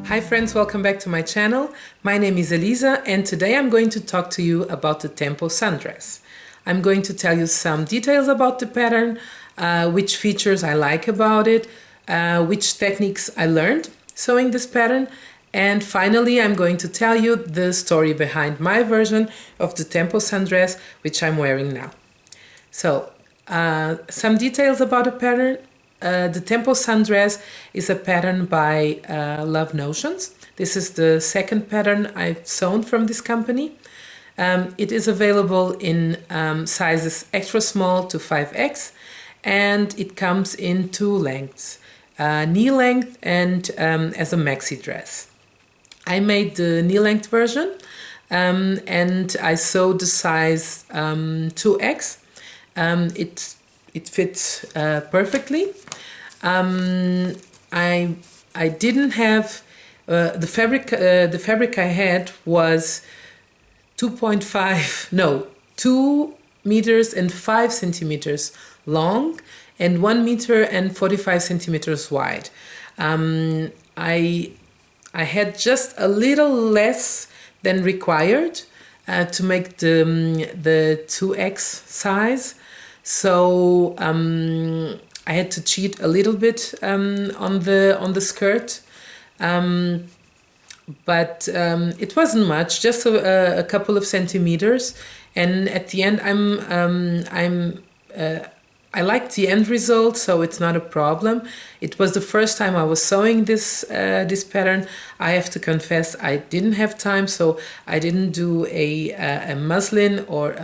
Hi friends, welcome back to my channel. My name is Elisa and today I'm going to talk to you about the Tempo Sundress. I'm going to tell you some details about the pattern, which features I like about it, which techniques I learned sewing this pattern, and finally I'm going to tell you the story behind my version of the Tempo Sundress, which I'm wearing now. So, some details about the pattern. The Tempo Sundress is a pattern by Love Notions. This is the second pattern I've sewn from this company. It is available in sizes extra small to 5X, and it comes in two lengths, knee length and as a maxi dress. I made the knee length version and I sewed the size 2X. It fits perfectly. I didn't have the fabric. The fabric I had was 2 meters and 5 centimeters long and 1 meter and 45 centimeters wide. I had just a little less than required to make the 2X size. So I had to cheat a little bit on the skirt, but it wasn't much, just a couple of centimeters. And at the end, I liked the end result, so it's not a problem. It was the first time I was sewing this pattern. I have to confess I didn't have time, so I didn't do a muslin or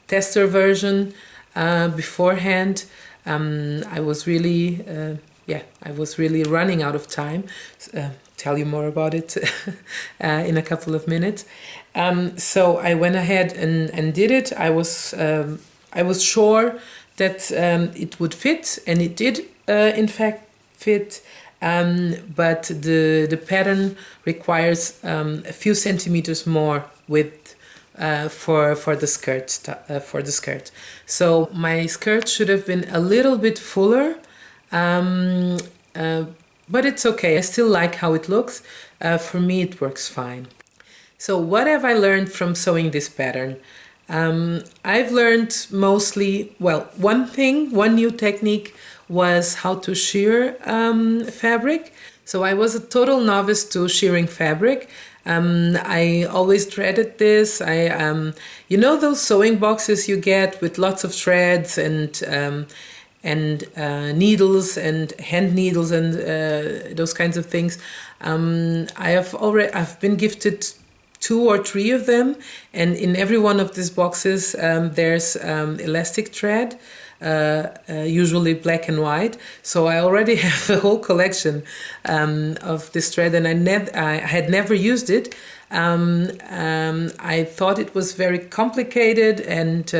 tester version beforehand. I was really running out of time. Tell you more about it in a couple of minutes. So I went ahead and did it. I was sure that it would fit, and it did in fact fit. But the pattern requires a few centimeters more width for the skirt. So my skirt should have been a little bit fuller, but it's okay. I still like how it looks. For me, it works fine. So what have I learned from sewing this pattern? I've learned mostly, one new technique was how to shear fabric. So I was a total novice to shearing fabric. I always dreaded this. You know those sewing boxes you get with lots of threads and needles and hand needles and those kinds of things. I've been gifted 2 or 3 of them, and in every one of these boxes there's elastic thread, usually black and white. So I already have a whole collection of this thread, and I had never used it. I thought it was very complicated and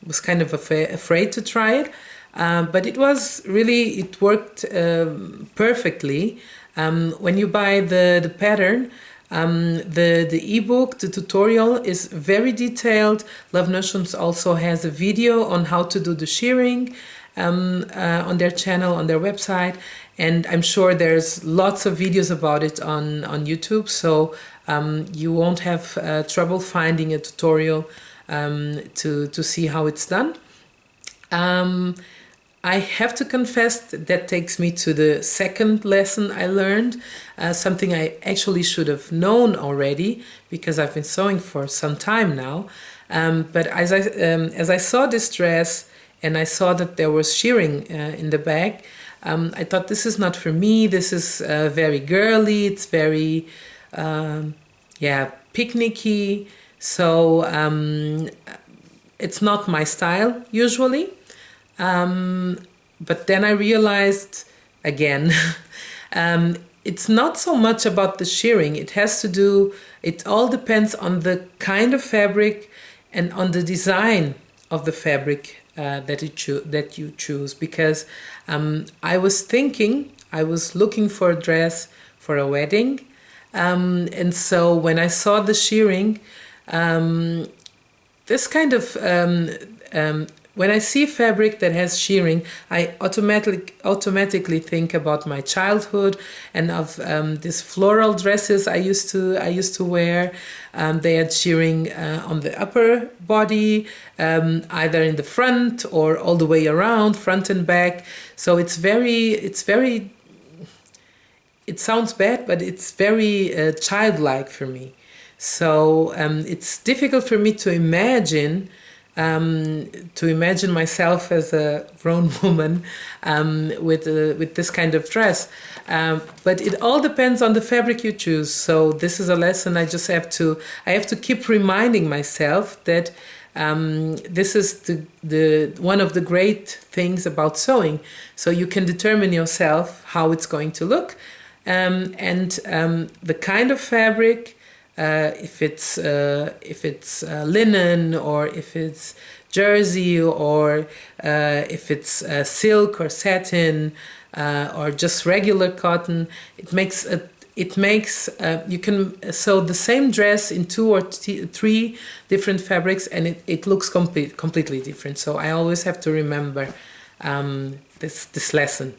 was kind of afraid to try it, but it worked perfectly. When you buy the pattern, the ebook, the tutorial is very detailed. Love Notions also has a video on how to do the shearing on their channel, on their website, and I'm sure there's lots of videos about it on YouTube, so you won't have trouble finding a tutorial to see how it's done. I have to confess that takes me to the second lesson I learned, something I actually should have known already because I've been sewing for some time now. But as I saw this dress and I saw that there was shearing in the back, I thought, this is not for me. This is very girly. It's very picnicky. So it's not my style usually. But then I realized again, it's not so much about the shearing. It all depends on the kind of fabric and on the design of the fabric that you choose. Because I was looking for a dress for a wedding, and so when I saw the shearing, this kind of when I see fabric that has shirring, I automatically think about my childhood and of these floral dresses I used to wear. They had shirring on the upper body, either in the front or all the way around, front and back. So it's very. It sounds bad, but it's very childlike for me. So it's difficult for me to imagine myself as a grown woman with this kind of dress. But it all depends on the fabric you choose. So this is a lesson I have to keep reminding myself that this is the one of the great things about sewing. So you can determine yourself how it's going to look, and the kind of fabric. If it's linen, or if it's jersey, or if it's silk or satin, or just regular cotton, you can sew the same dress in 2 or 3 different fabrics, and it looks completely different. So I always have to remember this lesson.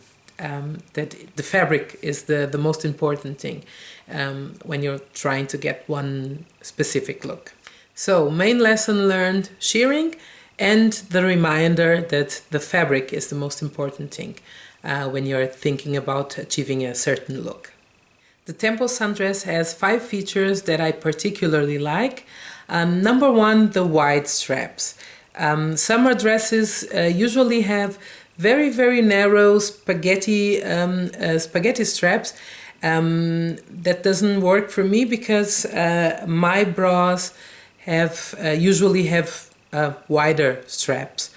That the fabric is the most important thing when you're trying to get one specific look. So main lesson learned, shirring, and the reminder that the fabric is the most important thing when you're thinking about achieving a certain look. The Tempo Sundress has 5 features that I particularly like. Number 1, the wide straps. Summer dresses usually have very, very narrow spaghetti straps. That doesn't work for me because my bras usually have wider straps.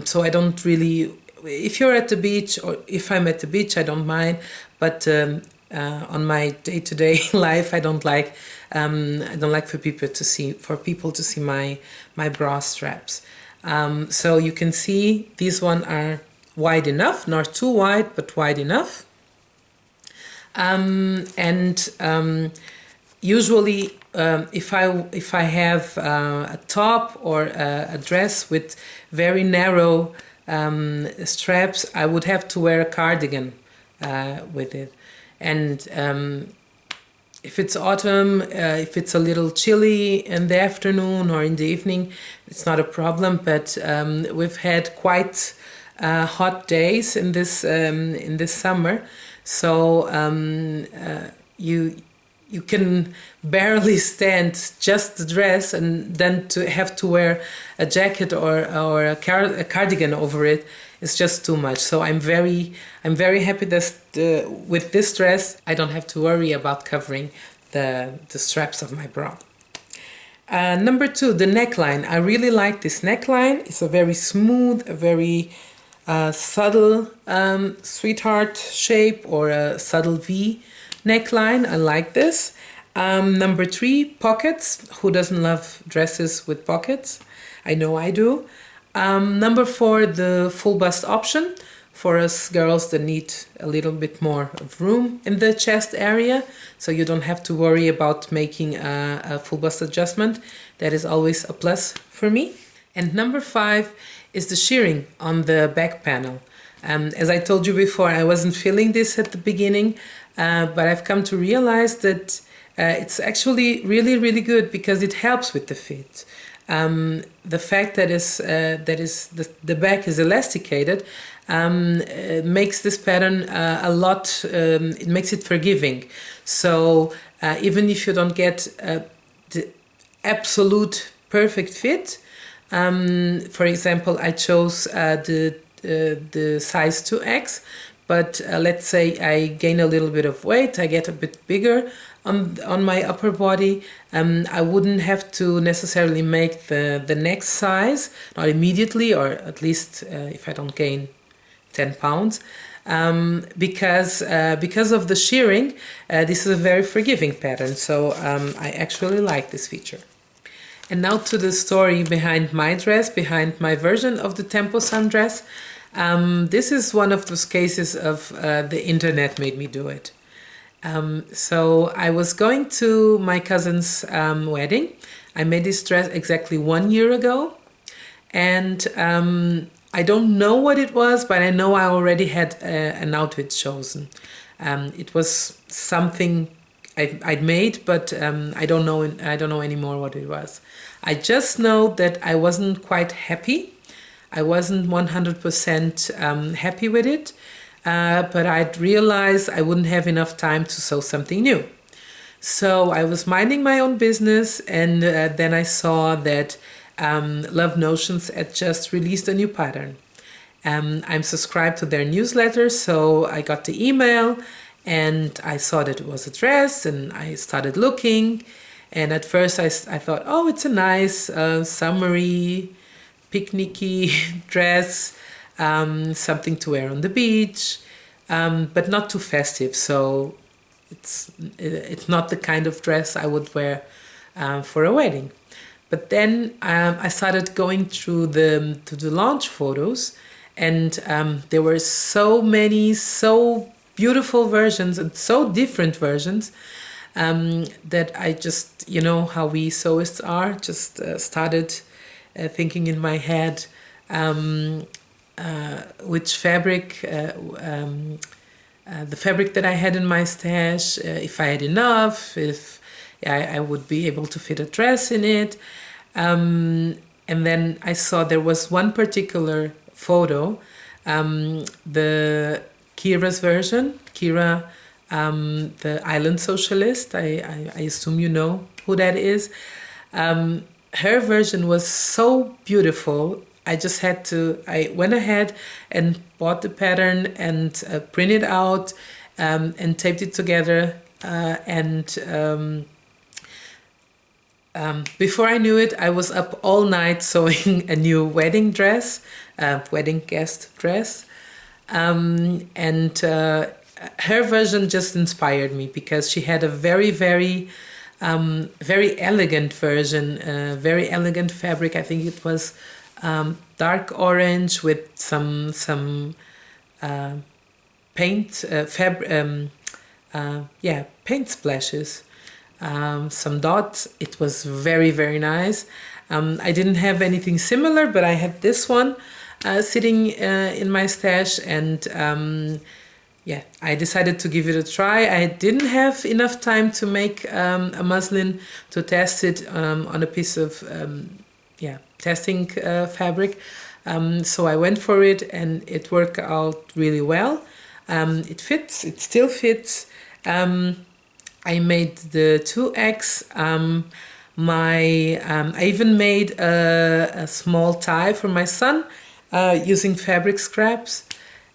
So I don't really, if you're at the beach, or if I'm at the beach, I don't mind. But on my day-to-day life, I don't like for people to see my bra straps. So you can see these ones are wide enough, not too wide, but wide enough. Usually, if I have a top or a dress with very narrow straps, I would have to wear a cardigan with it. And if it's autumn, if it's a little chilly in the afternoon or in the evening, it's not a problem. But we've had quite hot days in this summer, so you can barely stand just the dress, and then to have to wear a jacket or a cardigan over it is just too much. So I'm very happy that with this dress I don't have to worry about covering the straps of my bra. Number 2, the neckline. I really like this neckline. It's a very smooth, a very subtle sweetheart shape, or a subtle V neckline. I like this. Number 3, pockets. Who doesn't love dresses with pockets? I know I do. Number 4, the full bust option for us girls that need a little bit more of room in the chest area, so you don't have to worry about making a full bust adjustment. That is always a plus for me. And number 5 is the shirring on the back panel. As I told you before, I wasn't feeling this at the beginning, but I've come to realize that it's actually really, really good because it helps with the fit. The fact that the back is elasticated makes this pattern a lot, it makes it forgiving. So even if you don't get the absolute perfect fit, for example, I chose the size 2X, but let's say I gain a little bit of weight, I get a bit bigger on my upper body, I wouldn't have to necessarily make the next size, not immediately, or at least if I don't gain 10 pounds, because of the shirring. This is a very forgiving pattern, so I actually like this feature. And now to the story behind my dress, behind my version of the Tempo Sundress. This is one of those cases of the internet made me do it. So I was going to my cousin's wedding. I made this dress exactly 1 year ago. And I don't know what it was, but I know I already had an outfit chosen. It was something I'd made, but I don't know. I don't know anymore what it was. I just know that I wasn't quite happy. I wasn't 100% happy with it, but I'd realized I wouldn't have enough time to sew something new. So I was minding my own business, and then I saw that Love Notions had just released a new pattern. I'm subscribed to their newsletter, so I got the email and I saw that it was a dress, and I started looking. And at first I thought, oh, it's a nice summery, picnicky dress, something to wear on the beach, but not too festive. So it's not the kind of dress I would wear for a wedding. But then I started going through the launch photos, and there were so many, so beautiful versions and so different versions that I just, you know how we sewists are, just started thinking in my head which fabric, the fabric that I had in my stash, if I had enough, if I would be able to fit a dress in it. And then I saw there was one particular photo, the Kira's version, Kira, the island socialist. I assume you know who that is. Her version was so beautiful. I went ahead and bought the pattern and printed out and taped it together. Before I knew it, I was up all night sewing a new wedding dress, wedding guest dress. Her version just inspired me because she had a very, very, very elegant version, very elegant fabric. I think it was dark orange with some paint, paint splashes, some dots. It was very, very nice. I didn't have anything similar, but I had this one sitting in my stash, and I decided to give it a try. I didn't have enough time to make a muslin to test it on a piece of testing fabric. So I went for it, and it worked out really well. It fits. It still fits. I made the 2X. I even made a small tie for my son using fabric scraps.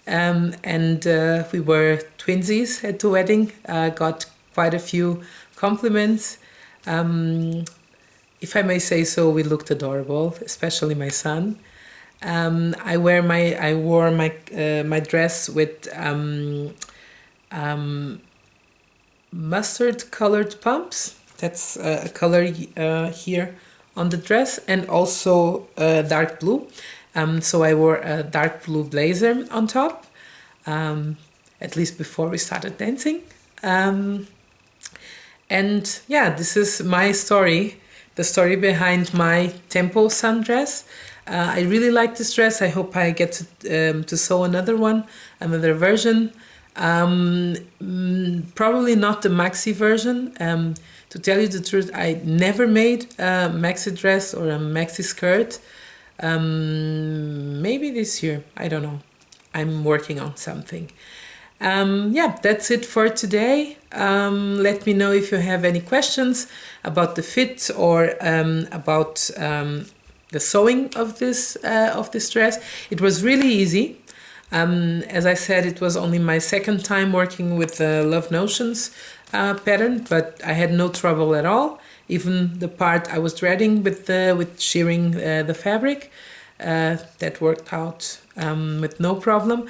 We were twinsies at the wedding. Got quite a few compliments. If I may say so, we looked adorable, especially my son. I wore my dress with mustard colored pumps. That's a color here on the dress, and also dark blue. So I wore a dark blue blazer on top, at least before we started dancing. This is my story, the story behind my Tempo Sundress. I really like this dress. I hope I get to sew another version. Probably not the maxi version. To tell you the truth, I never made a maxi dress or a maxi skirt. Maybe this year, I don't know. I'm working on something. That's it for today. Let me know if you have any questions about the fit or about the sewing of this dress. It was really easy. As I said, it was only my second time working with the Love Notions pattern, but I had no trouble at all. Even the part I was dreading with shearing the fabric, that worked out with no problem.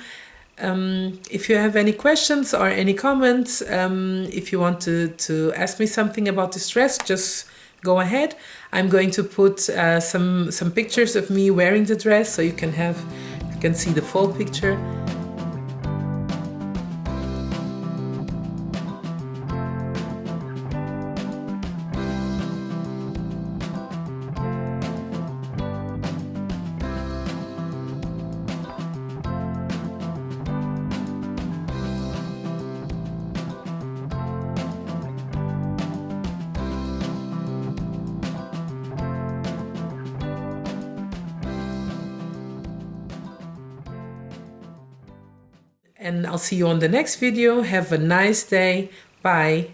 If you have any questions or any comments, if you want to ask me something about this dress, just go ahead. I'm going to put some pictures of me wearing the dress so you can see the full picture. and I'll see you on the next video. Have a nice day. Bye.